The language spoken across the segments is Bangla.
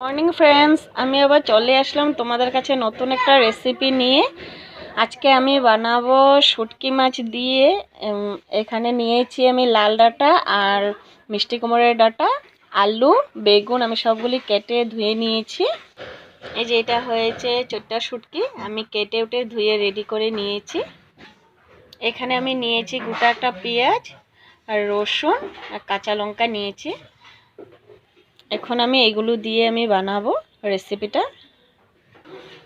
মর্নিং ফ্রেন্ডস, আমি আবার চলে আসলাম তোমাদের কাছে নতুন একটা রেসিপি নিয়ে। আজকে আমি বানাবো শুটকি মাছ দিয়ে। এখানে নিয়েছি আমি লাল ডাঁটা আর মিষ্টি কুমড়োর ডাঁটা, আলু, বেগুন আমি সবগুলি কেটে ধুয়ে নিয়েছি। এই যে এটা হয়েছে চোট্টা শুটকি, আমি কেটে উঠে ধুয়ে রেডি করে নিয়েছি। এখানে আমি নিয়েছি গোটা একটা পেঁয়াজ আর রসুন আর কাঁচা লঙ্কা নিয়েছি। এখন আমি এগুলো দিয়ে আমি বানাবো রেসিপিটা।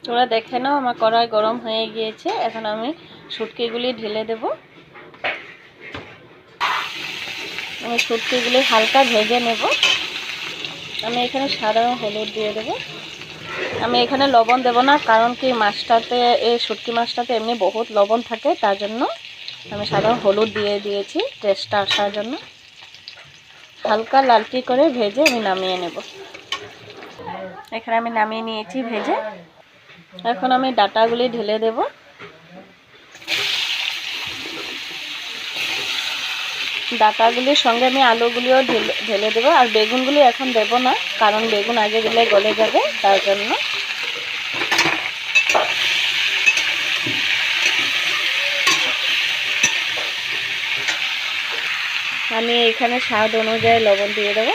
তোমরা দেখে নাও, আমার কড়াই গরম হয়ে গিয়েছে। এখন আমি শুটকিগুলি ঢেলে দেব। আমি শুটকিগুলি হালকা ভেজে নেব। আমি এখানে সাধারণ হলুদ দিয়ে দেব। আমি এখানে লবণ দেব না, কারণ কি মাছটাতে, এই শুটকি মাছটাতে এমনি বহুত লবণ থাকে, তার জন্য আমি সাধারণ হলুদ দিয়ে দিয়েছি টেস্টটা আসার জন্য। হালকা লালচি করে ভেজে আমি নামিয়ে নেব। এখানে আমি নামিয়ে নিয়েছি ভেজে। এখন আমি ডাঁটাগুলি ঢেলে দেব। ডাঁটাগুলির সঙ্গে আমি আলুগুলিও ঢেলে দেবো। আর বেগুনগুলি এখন দেব না, কারণ বেগুন আগে দিলে গলে যাবে, তার জন্য। আমি এখানে স্বাদ অনুযায়ী লবণ দিয়ে দেবো।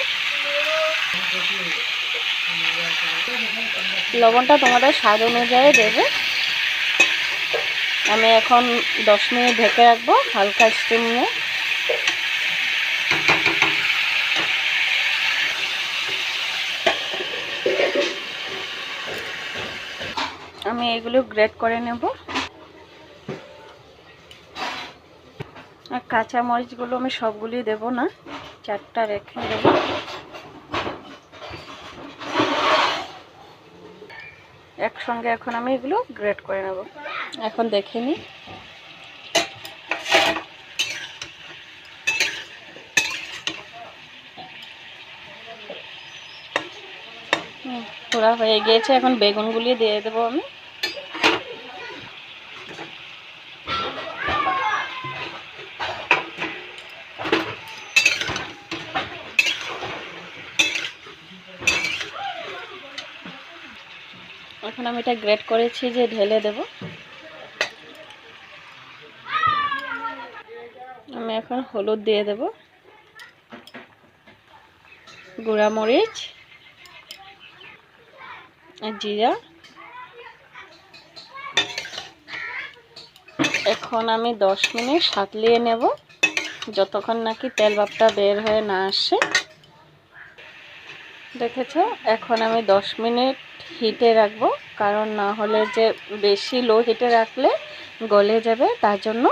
লবণটা তোমাদের স্বাদ অনুযায়ী দেবে। আমি এখন 10 মিনিট ঢেকে রাখবো হালকা স্টিম নিয়ে। আমি এগুলো গ্রেট করে নেব। আর কাঁচা মরিচগুলো আমি সবগুলি দেব না, 4টা রেখে দেব। একসঙ্গে এখন আমি এগুলো গ্রেট করে নেব। এখন দেখে নিই। পুরা হয়ে গিয়েছে। এখন বেগুনগুলি দিয়ে দেবো আমি। এখন আমি এটা গ্রেট করেছি যে ঢেলে দেব। আমি এখন হলুদ দিয়ে দেব, গুঁড়া মরিচ আর জিরা। এখন আমি 10 মিনিট সাঁতলিয়ে নেব, যতক্ষণ নাকি তেল ভাবটা বের হয়ে না আসে। দেখেছো, এখন আমি 10 মিনিট হিটে রাখবো, কারণ না হলে যে বেশি লো হিটে রাখলে গলে যাবে, তার জন্য।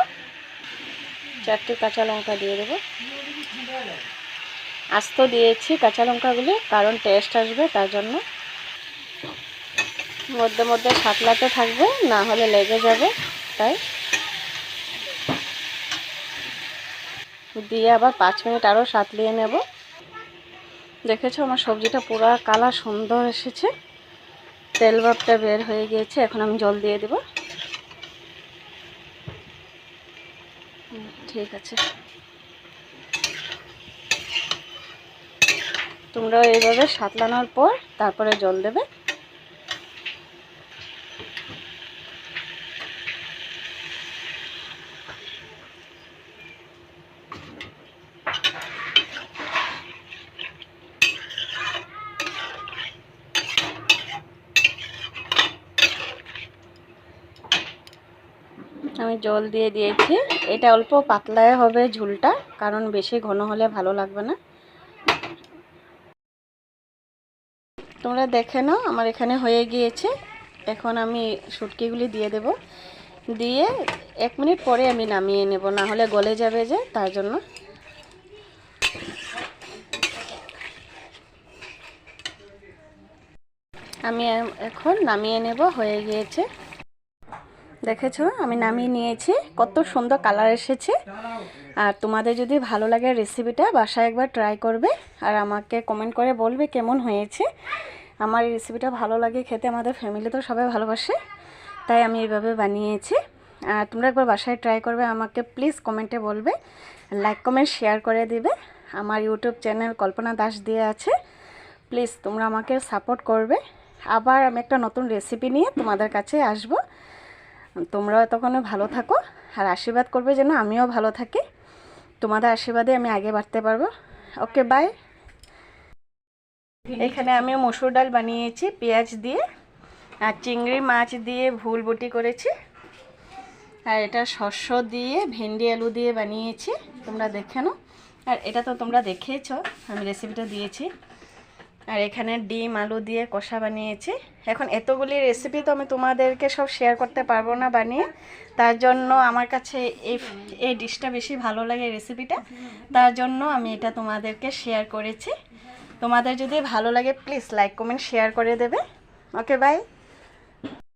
4টি কাঁচা লঙ্কা দিয়ে দেবো। আস্ত দিয়েছি কাঁচা লঙ্কাগুলি, কারণ টেস্ট আসবে, তার জন্য। মধ্যে মধ্যে সাঁতলাতে থাকবে, না হলে লেগে যাবে, তাই। দিয়ে আবার 5 মিনিট আরও সাঁতলিয়ে নেব। দেখেছো, আমার সবজিটা পুরো কালার সুন্দর এসেছে, তেল ভাবটা বের হয়ে গিয়েছে। এখন আমি জল দিয়ে দেব। ঠিক আছে, তোমরাও এইভাবে সাঁতলানোর পর তারপরে জল দেবে। আমি জল দিয়ে দিয়েছি। এটা অল্প পাতলায় হবে ঝোলটা, কারণ বেশি ঘন হলে ভালো লাগবে না। তোমরা দেখে নাও, আমার এখানে হয়ে গিয়েছে। এখন আমি শুটকিগুলি দিয়ে দেব। দিয়ে 1 মিনিট পরে আমি নামিয়ে নেব, না হলে গলে যাবে যে, তার জন্য। আমি এখন নামিয়ে নেব, হয়ে গিয়েছে। দেখেছো, আমি নামিয়ে নিয়েছি। কত সুন্দর কালার এসেছে। আর তোমাদের যদি ভালো লাগে রেসিপিটা, বাসায় একবার ট্রাই করবে আর আমাকে কমেন্ট করে বলবে কেমন হয়েছে। আমার এই রেসিপিটা ভালো লাগে খেতে, আমাদের ফ্যামিলি তো সবাই ভালোবাসে, তাই আমি এইভাবে বানিয়েছি। আর তোমরা একবার বাসায় ট্রাই করবে, আমাকে প্লিজ কমেন্টে বলবে, লাইক কমেন্ট শেয়ার করে দিবে। আমার ইউটিউব চ্যানেল কল্পনা দাস দিয়ে আছে, প্লিজ তোমরা আমাকে সাপোর্ট করবে। আবার আমি একটা নতুন রেসিপি নিয়ে তোমাদের কাছে আসব। তোমরাও এতক্ষণে ভালো থাকো আর আশীর্বাদ করবে যেন আমিও ভালো থাকি। তোমাদের আশীর্বাদে আমি আগে বাড়তে পারবো। ওকে, বাই। এখানে আমি মসুর ডাল বানিয়েছি পেঁয়াজ দিয়ে, আর চিংড়ি মাছ দিয়ে ভুল বটি করেছি, আর এটা শস্য দিয়ে ভেন্ডি আলু দিয়ে বানিয়েছি, তোমরা দেখে নাও। আর এটা তো তোমরা দেখেছো, আমি রেসিপিটা দিয়েছি। আর এখানে ডিম আলু দিয়ে কষা বানিয়েছি। এখন এতগুলি রেসিপি তো আমি তোমাদেরকে সব শেয়ার করতে পারবো না বানিয়ে, তার জন্য আমার কাছে এই ডিশটা বেশি ভালো লাগে, রেসিপিটা, তার জন্য আমি এটা তোমাদেরকে শেয়ার করেছি। তোমাদের যদি ভালো লাগে প্লিজ লাইক কমেন্ট শেয়ার করে দেবে। ওকে, বাই।